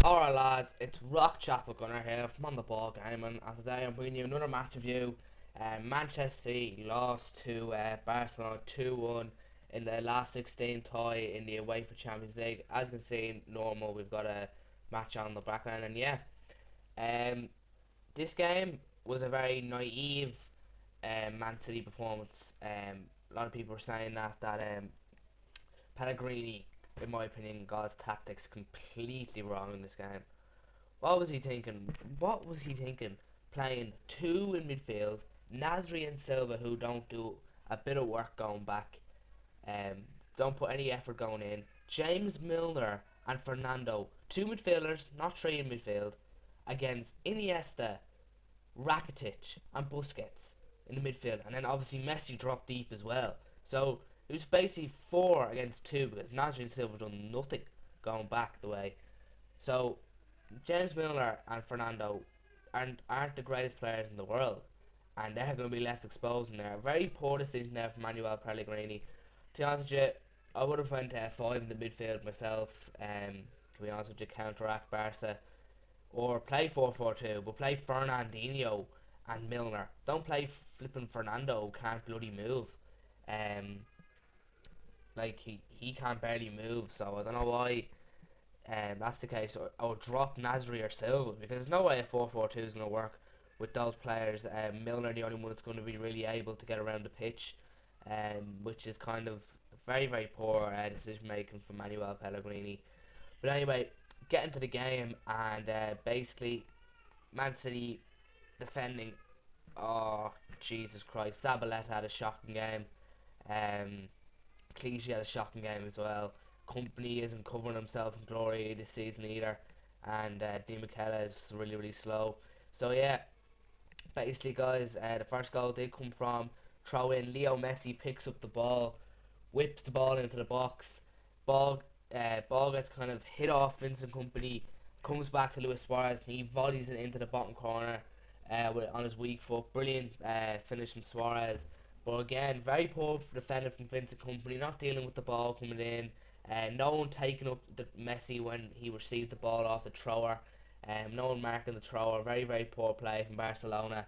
Alright lads, it's Rock Chapel Gunner here from On The Ball Gaming, and today I'm bringing you another match review. Manchester City lost to Barcelona 2-1 in the last 16 tie in the UEFA Champions League. As you can see, normal, we've got a match on the background, and yeah, um, this game was a very naive Man City performance. A lot of people were saying that Pellegrini, in my opinion, got his tactics completely wrong in this game. What was he thinking? What was he thinking? Playing two in midfield, Nasri and Silva, who don't do a bit of work going back, um, don't put any effort going in. James Milner and Fernando, two midfielders, not three in midfield, against Iniesta, Rakitic, and Busquets in the midfield, and then obviously Messi dropped deep as well. So it was basically 4 against 2 because Nasri and Silva done nothing going back the way. So James Milner and Fernando aren't the greatest players in the world, and they're going to be left exposed in there. Very poor decision there from Manuel Pellegrini. To be honest with you, I would have went 5 in the midfield myself, to be honest with you, counteract Barca, or play 4-4-2, but play Fernandinho and Milner. Don't play flipping Fernando, who can't bloody move. Um, like he can't barely move, so I don't know why that's the case, or drop Nasri or Silva, because there's no way a 4-4-2 is going to work with those players. Milner the only one that's going to be really able to get around the pitch, which is kind of very poor decision making from Manuel Pellegrini. But anyway, get into the game, and basically Man City defending. Oh Jesus Christ! Zabaleta had a shocking game. Um, Clichy had a shocking game as well. Company isn't covering himself in glory this season either, and Di Michele is really slow. So yeah, basically guys, the first goal did come from throw in. Leo Messi picks up the ball, whips the ball into the box. Ball gets kind of hit off Vincent Company, comes back to Luis Suarez, and he volleys it into the bottom corner on his weak foot. Brilliant finish from Suarez. But again, very poor defender from Vincent Company, not dealing with the ball coming in. No one taking up the Messi when he received the ball off the thrower. No one marking the thrower. Very poor play from Barcelona.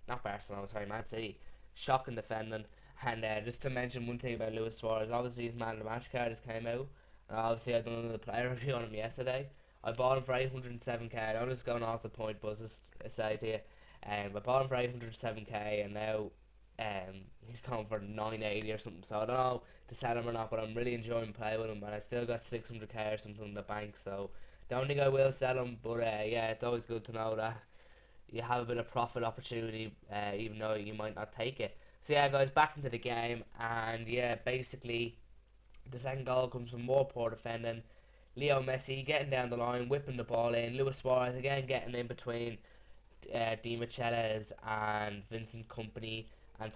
Not Barcelona, sorry, Man City. Shocking defending. And just to mention one thing about Luis Suarez, obviously his man of the match card just came out. And obviously I done another player review on him yesterday. I bought him for 807k. I'm just going off the point, but just a side here. I bought him for 807k, and now he's going for 980 or something. So I don't know to sell him or not, but I'm really enjoying playing with him, and I still got 600k or something in the bank. So don't think I will sell him, but yeah, it's always good to know that you have a bit of profit opportunity, even though you might not take it. So yeah, guys, back into the game, and yeah, basically the second goal comes from more poor defending. Leo Messi getting down the line, whipping the ball in. Luis Suarez again getting in between Di Michele's and Vincent Company, and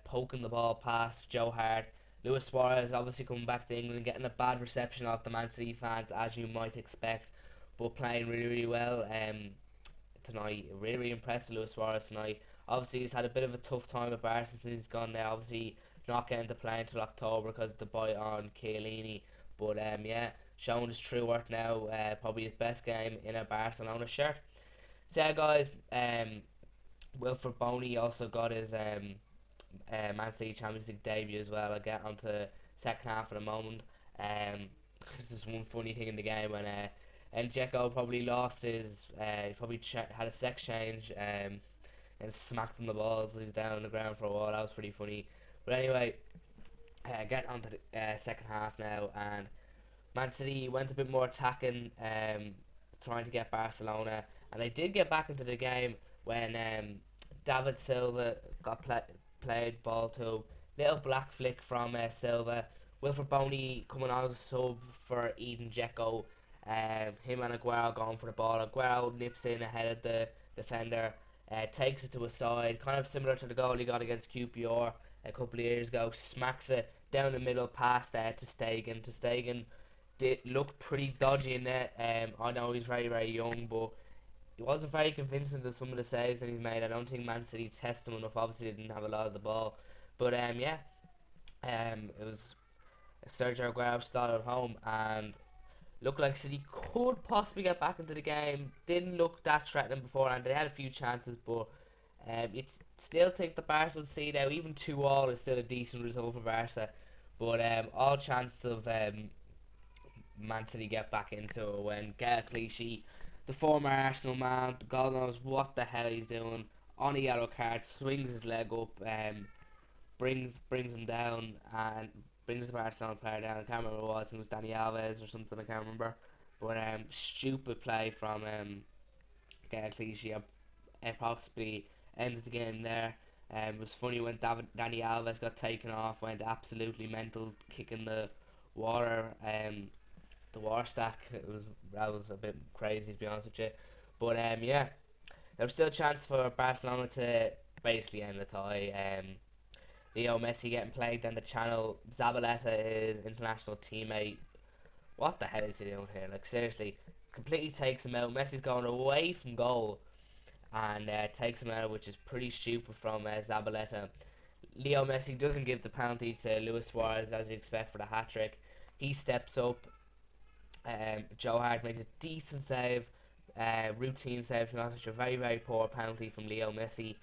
poking the ball past Joe Hart. Luis Suarez obviously coming back to England, getting a bad reception off the Man City fans, as you might expect, but playing really well tonight. Really impressed with Luis Suarez tonight. Obviously, he's had a bit of a tough time at Barca since he's gone there. Obviously, not getting to play until October because of the buy on Chiellini. But yeah, showing his true worth now. Probably his best game in a Barcelona shirt. So yeah, guys, Wilfred Boney also got his Man City Champions League debut as well. I'll get onto the second half in a moment. Um, this is one funny thing in the game when and Dzeko probably lost his, he probably had a sex change and smacked him the balls. He was down on the ground for a while. That was pretty funny. But anyway, get on to the second half now, and Man City went a bit more attacking, trying to get Barcelona, and they did get back into the game when David Silva got played ball to. Little black flick from Silva. Wilfred Boney coming on as a sub for Eden Dzeko. Him and Aguero going for the ball. Aguero nips in ahead of the defender, takes it to a side, kind of similar to the goal he got against QPR a couple of years ago. Smacks it down the middle past to Stegen. To Stegen did look pretty dodgy in there. I know he's very young, but he wasn't very convincing to some of the saves that he's made. I don't think Man City tested him enough. Obviously, they didn't have a lot of the ball, but yeah, it was Sergio Aguero started at home, and Looked like City could possibly get back into the game. Didn't look that threatening before, and they had a few chances, but it's still think the Barca will see now. Even 2-2 is still a decent result for Barca, but all chance of Man City get back into it when Gael Clichy, the former Arsenal man, God knows what the hell he's doing, on a yellow card, swings his leg up, brings him down, and brings the Barcelona player down. I can't remember who it was Danny Alves or something, I can't remember. But stupid play from Gael Clichy, possibly ends the game there. It was funny when Danny Alves got taken off, went absolutely mental, kicking water. The war stack. That was a bit crazy to be honest with you. But yeah, there was still a chance for Barcelona to basically end the tie. Leo Messi getting played down the channel. Zabaleta, his international teammate. What the hell is he doing here? Like seriously, completely takes him out. Messi's going away from goal and takes him out, which is pretty stupid from Zabaleta. Leo Messi doesn't give the penalty to Luis Suarez as you expect for the hat trick. He steps up. Joe Hart makes a decent save, routine save, to be honest with you. Very, very poor penalty from Leo Messi,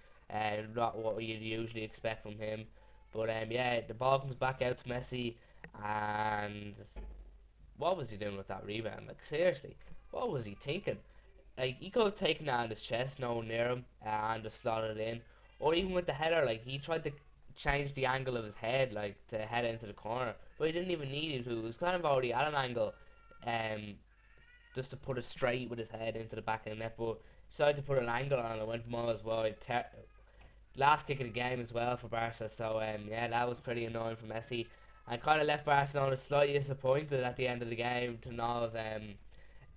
not what you'd usually expect from him. But yeah, the ball comes back out to Messi, and what was he doing with that rebound? Like, seriously, what was he thinking? Like, he could have taken that on his chest, no one near him, and just slotted it in. Or even with the header, like, he tried to change the angle of his head, like, to head into the corner. But he didn't even need to. It was kind of already at an angle. Um, just to put it straight with his head into the back of the net, but decided to put an angle on it, went miles wide. Last kick of the game as well for Barca, so yeah, that was pretty annoying for Messi. And kind of left Barcelona slightly disappointed at the end of the game to not have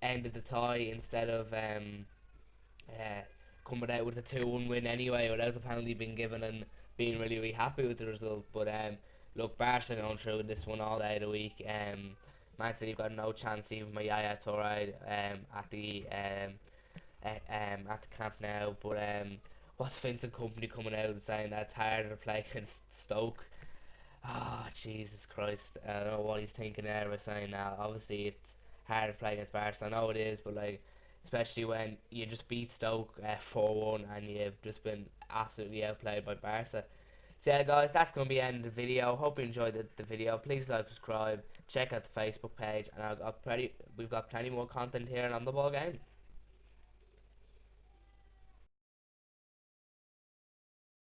ended the tie instead of uh, coming out with a 2-1 win anyway without the penalty being given and being really, really happy with the result. But look, Barca going through this one all day of the week. Man City got no chance even with Yaya Toure at the camp now. But what's Vincent Company coming out and saying that it's harder to play against Stoke? Ah, oh, Jesus Christ! I don't know what he's thinking there by saying that. Obviously, it's hard to play against Barca. I know it is, but like, especially when you just beat Stoke 4-1 and you've just been absolutely outplayed by Barca. So yeah, guys, that's gonna be the end of the video. Hope you enjoyed the video. Please like, subscribe, check out the Facebook page, and we've got plenty more content here on the ball game.